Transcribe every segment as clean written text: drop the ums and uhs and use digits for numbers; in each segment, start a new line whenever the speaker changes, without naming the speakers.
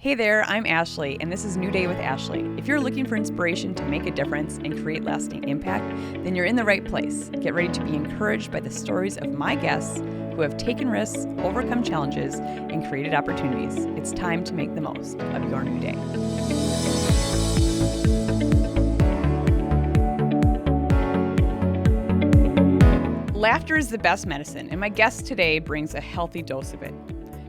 Hey there, I'm Ashley, and this is New Day with Ashley. If you're looking for inspiration to make a difference and create lasting impact, then you're in the right place. Get ready to be encouraged by the stories of my guests who have taken risks, overcome challenges, and created opportunities. It's time to make the most of your new day. Laughter is the best medicine, and my guest today brings a healthy dose of it.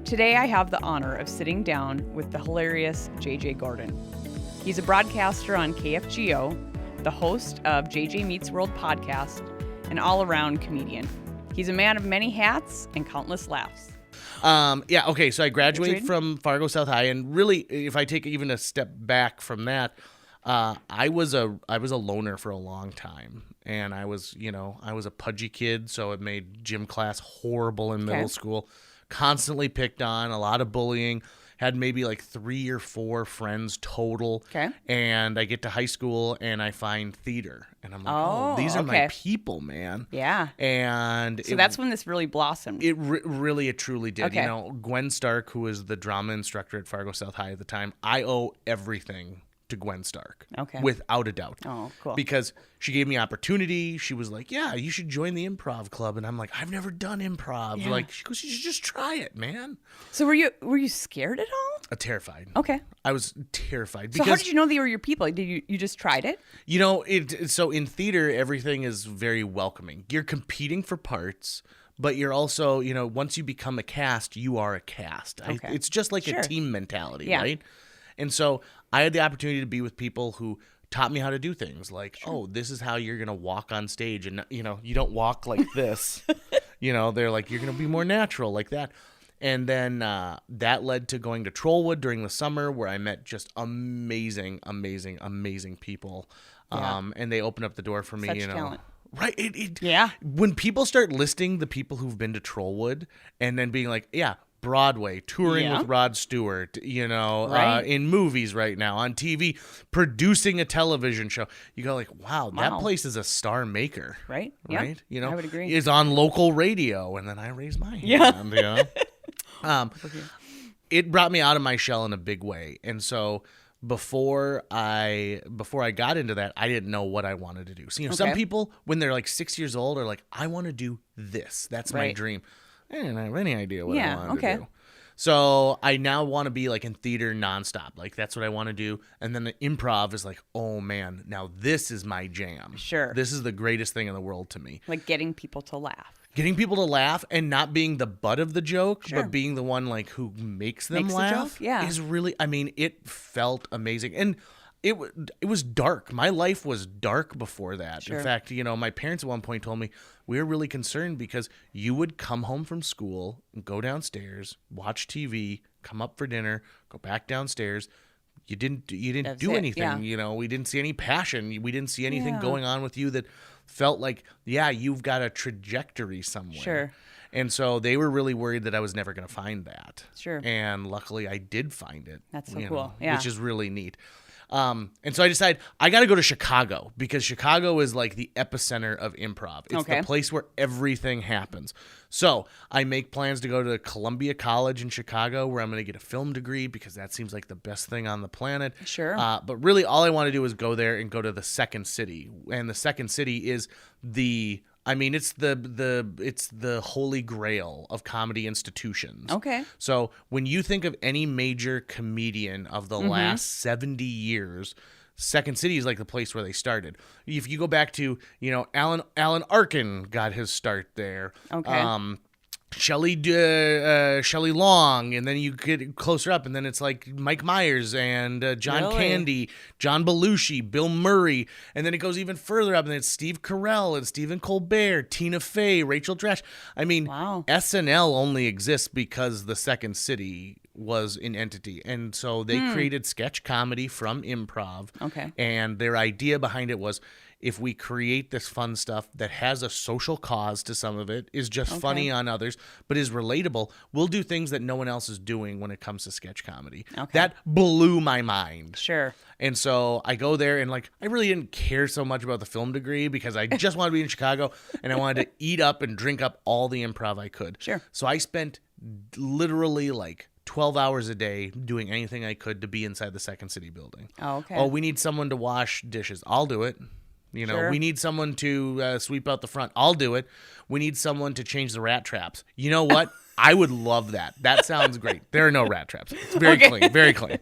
Today, I have the honor of sitting down with the hilarious JJ Gordon. He's a broadcaster on KFGO, the host of JJ Meets World podcast, an all-around comedian. He's a man of many hats and countless laughs.
So I graduated from Fargo South High, and really, if I take even a step back from that, I was a loner for a long time, and I was a pudgy kid, so it made gym class horrible in middle school. Constantly picked on, a lot of bullying, had maybe like 3 or 4 friends total. Okay. And I get to high school and I find theater. And I'm like, these are my people, man.
Yeah.
And
so that's when this really blossomed.
It truly did. Okay. Gwen Stark, who was the drama instructor at Fargo South High at the time, I owe everything to Gwen Stark. Okay. Without a doubt.
Oh, cool.
Because she gave me opportunity. She was like, yeah, you should join the improv club. And I'm like, I've never done improv. Yeah. Like, she goes, you should just try it, man.
So were you scared at all?
Terrified.
Okay.
I was terrified.
So how did you know they were your people? Did you just tried it?
So in theater, everything is very welcoming. You're competing for parts, but you're also, once you become a cast, you are a cast. Okay. It's just like a team mentality, right? And so I had the opportunity to be with people who taught me how to do things like, this is how you're going to walk on stage. And, you don't walk like this. They're like, you're going to be more natural like that. And then that led to going to Trollwood during the summer, where I met just amazing, amazing, amazing people. And they opened up the door for me.
Such talent.
Right. When people start listing the people who've been to Trollwood and then being like, Broadway, touring with Rod Stewart, in movies right now, on TV, producing a television show. You go like, wow, that place is a star maker.
Right?
Right?
I would agree.
Is on local radio. And then I raise my hand. It brought me out of my shell in a big way. And so before I got into that, I didn't know what I wanted to do. So, some people, when they're like 6 years old, are like, I want to do this. That's my dream. I didn't have any idea what I wanted to do. So I now want to be like in theater nonstop. Like, that's what I want to do. And then the improv is like, oh man, now this is my jam.
Sure.
This is the greatest thing in the world to me.
Like getting people to laugh.
Getting people to laugh and not being the butt of the joke, but being the one like who makes them laugh is really, it felt amazing. And it was dark. My life was dark before that. Sure. In fact, my parents at one point told me, we were really concerned because you would come home from school, go downstairs, watch TV, come up for dinner, go back downstairs. You didn't do anything. Yeah. We didn't see any passion. We didn't see anything going on with you that felt like, you've got a trajectory somewhere. Sure. And so they were really worried that I was never going to find that. Sure. And luckily I did find it.
That's so cool. Yeah.
Which is really neat. And so I decided I got to go to Chicago, because Chicago is like the epicenter of improv. It's the place where everything happens. So I make plans to go to Columbia College in Chicago, where I'm going to get a film degree, because that seems like the best thing on the planet. Sure. But really all I want to do is go there and go to the Second City. And the Second City is it's the holy grail of comedy institutions. Okay. So when you think of any major comedian of the last 70 years, Second City is like the place where they started. If you go back to, Alan Arkin got his start there. Okay. Shelley Long, and then you get closer up, and then it's like Mike Myers and John Candy, John Belushi, Bill Murray, and then it goes even further up, and then it's Steve Carell and Stephen Colbert, Tina Fey, Rachel Dratch. SNL only exists because the Second City was an entity, and so they created sketch comedy from improv. Okay, and their idea behind it was, if we create this fun stuff that has a social cause to some of it, is just funny on others, but is relatable, we'll do things that no one else is doing when it comes to sketch comedy. Okay. That blew my mind. Sure. And so I go there, and I really didn't care so much about the film degree, because I just wanted to be in Chicago, and I wanted to eat up and drink up all the improv I could. Sure. So I spent literally 12 hours a day doing anything I could to be inside the Second City building.
Oh, okay.
Oh, we need someone to wash dishes. I'll do it.
Sure.
We need someone to sweep out the front. I'll do it. We need someone to change the rat traps. You know what? I would love that. That sounds great. There are no rat traps. It's very clean, very clean.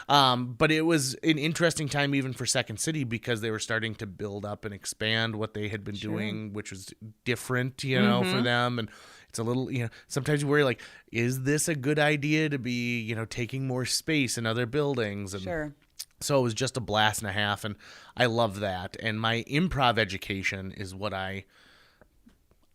But it was an interesting time even for Second City because they were starting to build up and expand what they had been doing, which was different, for them. And it's a little, sometimes you worry, like, is this a good idea to be, taking more space in other buildings? And
Sure.
so it was just a blast and a half, and I love that. And my improv education is what I'm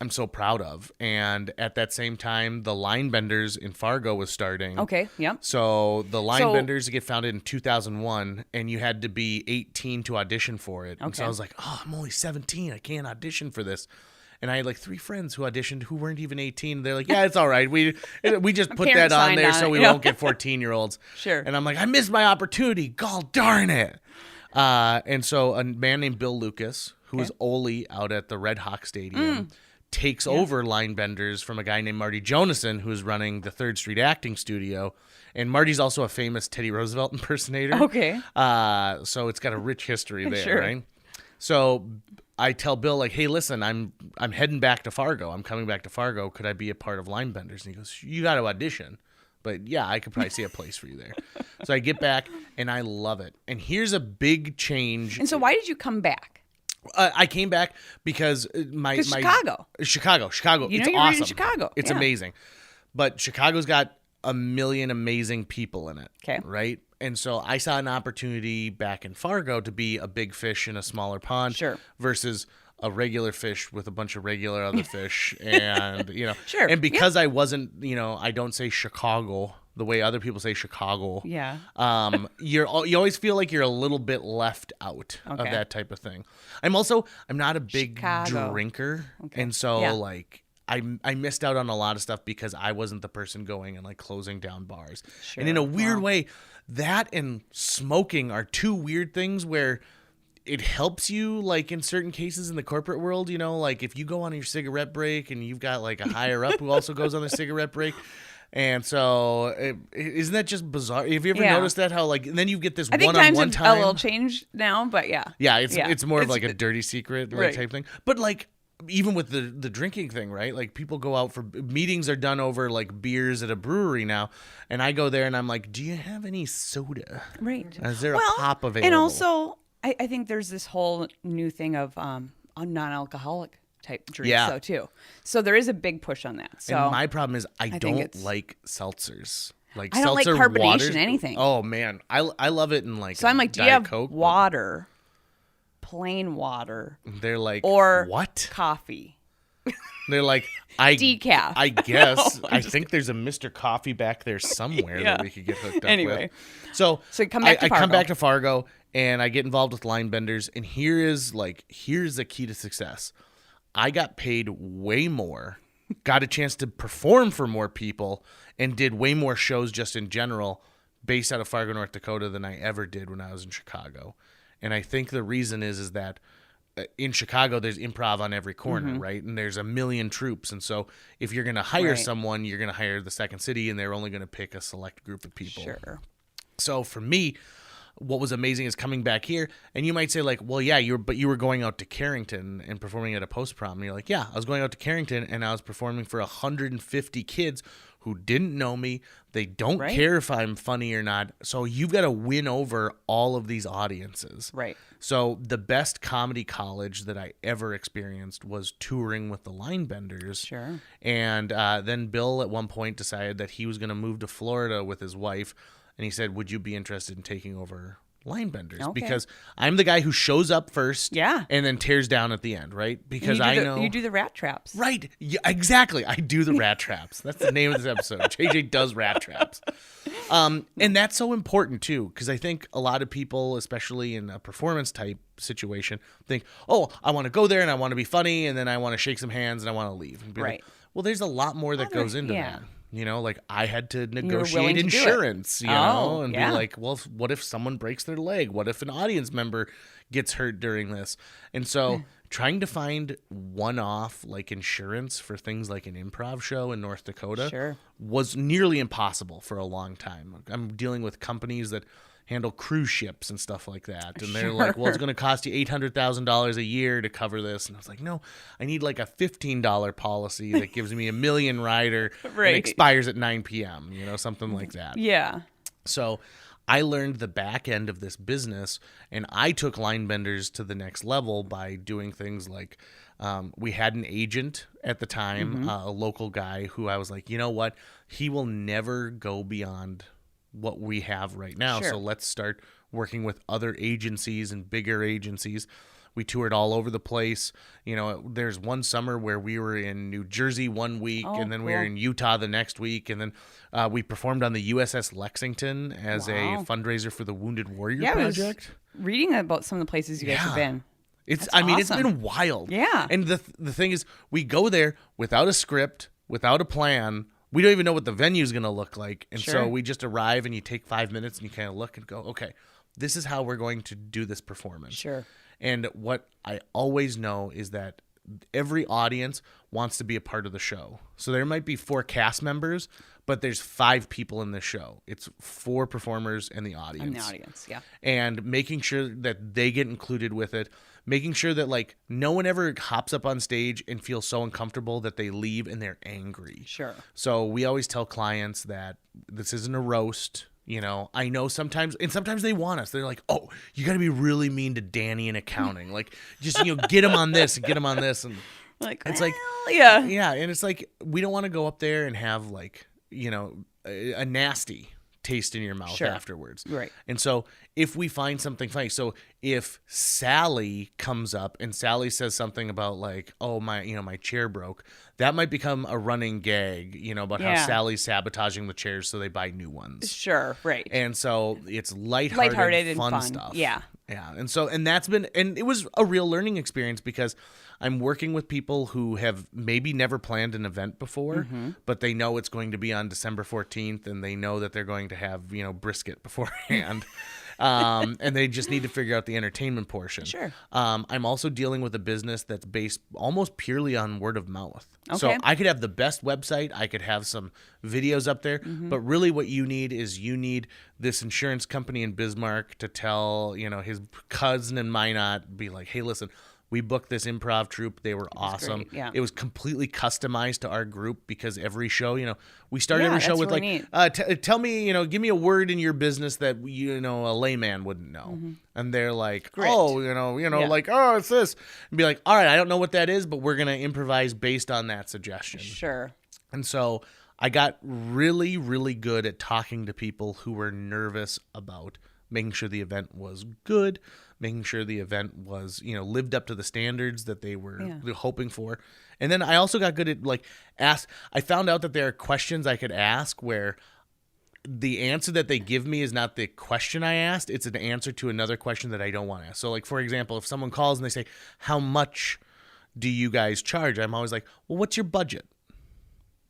so proud of. And at that same time, the LineBenders in Fargo was starting.
Okay, yep.
So the LineBenders get founded in 2001, and you had to be 18 to audition for it. And so I was like, I'm only 17. I can't audition for this. And I had like 3 friends who auditioned who weren't even 18. They're like, yeah, it's all right. We just put that on there so we won't get 14-year-olds.
Sure.
And I'm like, I missed my opportunity. God darn it. And so a man named Bill Lucas, who was Ole out at the Red Hawk Stadium, takes over LineBenders from a guy named Marty Jonason, who's running the 3rd Street Acting Studio. And Marty's also a famous Teddy Roosevelt impersonator.
Okay.
So it's got a rich history there, right? So I tell Bill, like, hey, listen, I'm heading back to Fargo. I'm coming back to Fargo. Could I be a part of LineBenders? And he goes, you got to audition. But yeah, I could probably see a place for you there. So I get back, and I love it. And here's a big change.
And so why did you come back?
I came back because
Chicago.
Chicago. It's
you're
awesome.
in Chicago.
It's amazing. But Chicago's got a million amazing people in it.
Okay.
Right? And so I saw an opportunity back in Fargo to be a big fish in a smaller pond versus a regular fish with a bunch of regular other fish. And,
Sure.
And because I wasn't, I don't say Chicago the way other people say Chicago.
Yeah.
You always feel like you're a little bit left out of that type of thing. I'm not a big drinker. Okay. And so like I missed out on a lot of stuff because I wasn't the person going and like closing down bars. Sure. And in a weird way, that and smoking are 2 weird things where it helps you like in certain cases in the corporate world, like if you go on your cigarette break and you've got like a higher up who also goes on their cigarette break. And so, isn't that just bizarre? Have you ever noticed that? How like, and then you get this one-on-one time.
A little changed now, but yeah.
Yeah, it's more of like a dirty secret type thing. But like, even with the drinking thing, right? Like people go out for meetings are done over like beers at a brewery now, and I go there and I'm like, do you have any soda?
Right.
Is there a pop available?
And also, I think there's this whole new thing of non-alcoholic type drinks though too. So there is a big push on that. So
and my problem is I don't like seltzers. Like
I don't like carbonation
waters.
Anything.
Oh man, I love it in like.
So I'm like, do you have
Coke,
water, plain water?
They're like,
or
what?
Coffee.
They're like,
decaf.
I guess. I think there's a Mr. Coffee back there somewhere that we could get hooked up with. So
you come back to Fargo.
I come back to Fargo and I get involved with LineBenders, and here's the key to success. I got paid way more, got a chance to perform for more people, and did way more shows just in general based out of Fargo, North Dakota than I ever did when I was in Chicago. And I think the reason is that in Chicago, there's improv on every corner, right? And there's a million troops. And so if you're going to hire someone, you're going to hire the Second City, and they're only going to pick a select group of people.
Sure.
So for me, what was amazing is coming back here, and you might say like, well, yeah, you were going out to Carrington and performing at a post-prom. And you're like, yeah, I was going out to Carrington and I was performing for 150 kids who didn't know me. They don't care if I'm funny or not. So you've got to win over all of these audiences.
Right.
So the best comedy college that I ever experienced was touring with the LineBenders.
Sure.
And then Bill at one point decided that he was going to move to Florida with his wife. And he said, would you be interested in taking over LineBenders? Okay. Because I'm the guy who shows up first and then tears down at the end, right? Because I know...
You do the rat traps.
Right. Yeah, exactly. I do the rat traps. That's the name of this episode. JJ does rat traps. And that's so important, too, because I think a lot of people, especially in a performance-type situation, think, oh, I want to go there and I want to be funny and then I want to shake some hands and I want to leave. And be like, well, there's a lot more that goes into that. Like I had to negotiate insurance, and be like, well, what if someone breaks their leg? What if an audience member gets hurt during this? And so trying to find one-off like insurance for things like an improv show in North Dakota was nearly impossible for a long time. I'm dealing with companies that handle cruise ships and stuff like that. And they're like, well, it's going to cost you $800,000 a year to cover this. And I was like, no, I need like a $15 policy that gives me a million rider and expires at 9 p.m., something like that.
Yeah.
So I learned the back end of this business, and I took LineBenders to the next level by doing things like we had an agent at the time, a local guy who I was like, you know what? He will never go beyond what we have right now. So let's start working with other agencies and bigger agencies. We toured all over the place. There's one summer where we were in New Jersey one week, and then we were in Utah the next week, and then we performed on the USS Lexington as a fundraiser for the Wounded Warrior Project.
I was reading about some of the places you guys have been.
It's been wild. Yeah. And the thing is, we go there without a script, without a plan. We don't even know what the venue is going to look like. And so we just arrive, and you take 5 minutes and you kind of look and go, okay, this is how we're going to do this performance.
Sure.
And what I always know is that every audience wants to be a part of the show. So there might be 4 cast members, but there's 5 people in the show. It's 4 performers and the audience. And making sure that they get included with it. Making sure that like no one ever hops up on stage and feels so uncomfortable that they leave and they're angry.
Sure.
So we always tell clients that this isn't a roast. I know sometimes they want us. They're like, oh, you got to be really mean to Danny in accounting. Like, just, get him on this and get him on this. And
like,
it's
well,
like,
yeah.
Yeah. And it's like, we don't want to go up there and have like, a nasty taste in your mouth afterwards.
Right.
And so if we find something funny, so if Sally comes up and Sally says something about like, oh, my chair broke, that might become a running gag, about how Sally's sabotaging the chairs so they buy new ones.
Sure. Right.
And so it's lighthearted and fun stuff.
Yeah.
Yeah. And it was a real learning experience because I'm working with people who have maybe never planned an event before, but they know it's going to be on December 14th and they know that they're going to have, brisket beforehand. And they just need to figure out the entertainment portion.
Sure.
I'm also dealing with a business that's based almost purely on word of mouth. Okay. So I could have the best website. I could have some videos up there. But really what you need is this insurance company in Bismarck to tell, his cousin and Minot, be like, hey, listen, we booked this improv troupe. They were awesome.
Great, yeah.
It was completely customized to our group because every show, we start every show with really like, tell me, give me a word in your business that, a layman wouldn't know. And they're like,
Great.
oh, like, oh, it's this. And be like, all right, I don't know what that is, but we're going to improvise based on that suggestion.
Sure.
And so I got really, really good at talking to people who were nervous about making sure the event was good, making sure the event was, lived up to the standards that they were hoping for. And then I also got good at I found out that there are questions I could ask where the answer that they give me is not the question I asked. It's an answer to another question that I don't want to ask. So like, for example, if someone calls and they say, how much do you guys charge? I'm always like, well, what's your budget?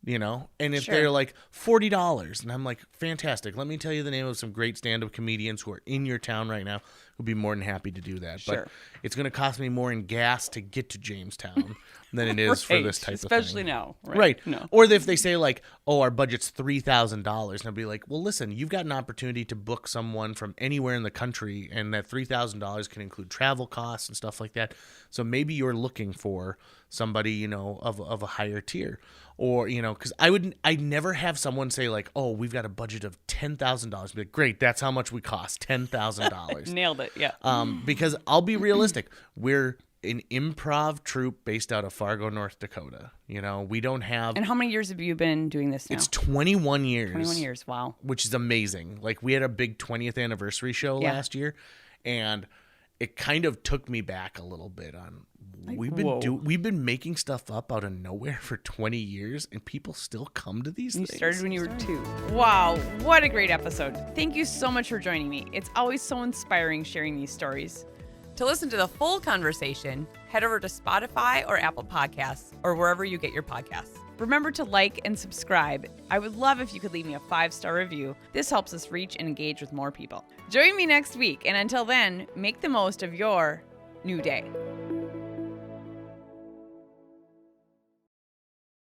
And if they're like $40, and I'm like, fantastic. Let me tell you the name of some great stand-up comedians who are in your town right now who'd be more than happy to do that.
Sure.
But it's going to cost me more in gas to get to Jamestown than it is for this type of thing.
Especially now.
Right.
No.
Or if they say like, oh, our budget's $3,000, and I'll be like, well, listen, you've got an opportunity to book someone from anywhere in the country, and that $3,000 can include travel costs and stuff like that. So maybe you're looking for somebody, of a higher tier. Or, because I'd never have someone say like, oh, we've got a budget of $10,000. Be like, great, that's how much we cost, $10,000.
Nailed it, yeah.
Because I'll be realistic. We're an improv troupe based out of Fargo, North Dakota. We don't have...
And how many years have you been doing this now?
It's 21 years.
21 years, wow.
Which is amazing. Like, we had a big 20th anniversary show last year, and it kind of took me back a little bit on... We've been making stuff up out of nowhere for 20 years, and people still come to these things.
You started when you were 2. Wow, what a great episode. Thank you so much for joining me. It's always so inspiring sharing these stories. To listen to the full conversation, head over to Spotify or Apple Podcasts or wherever you get your podcasts. Remember to like and subscribe. I would love if you could leave me a 5-star review. This helps us reach and engage with more people. Join me next week, and until then, make the most of your new day.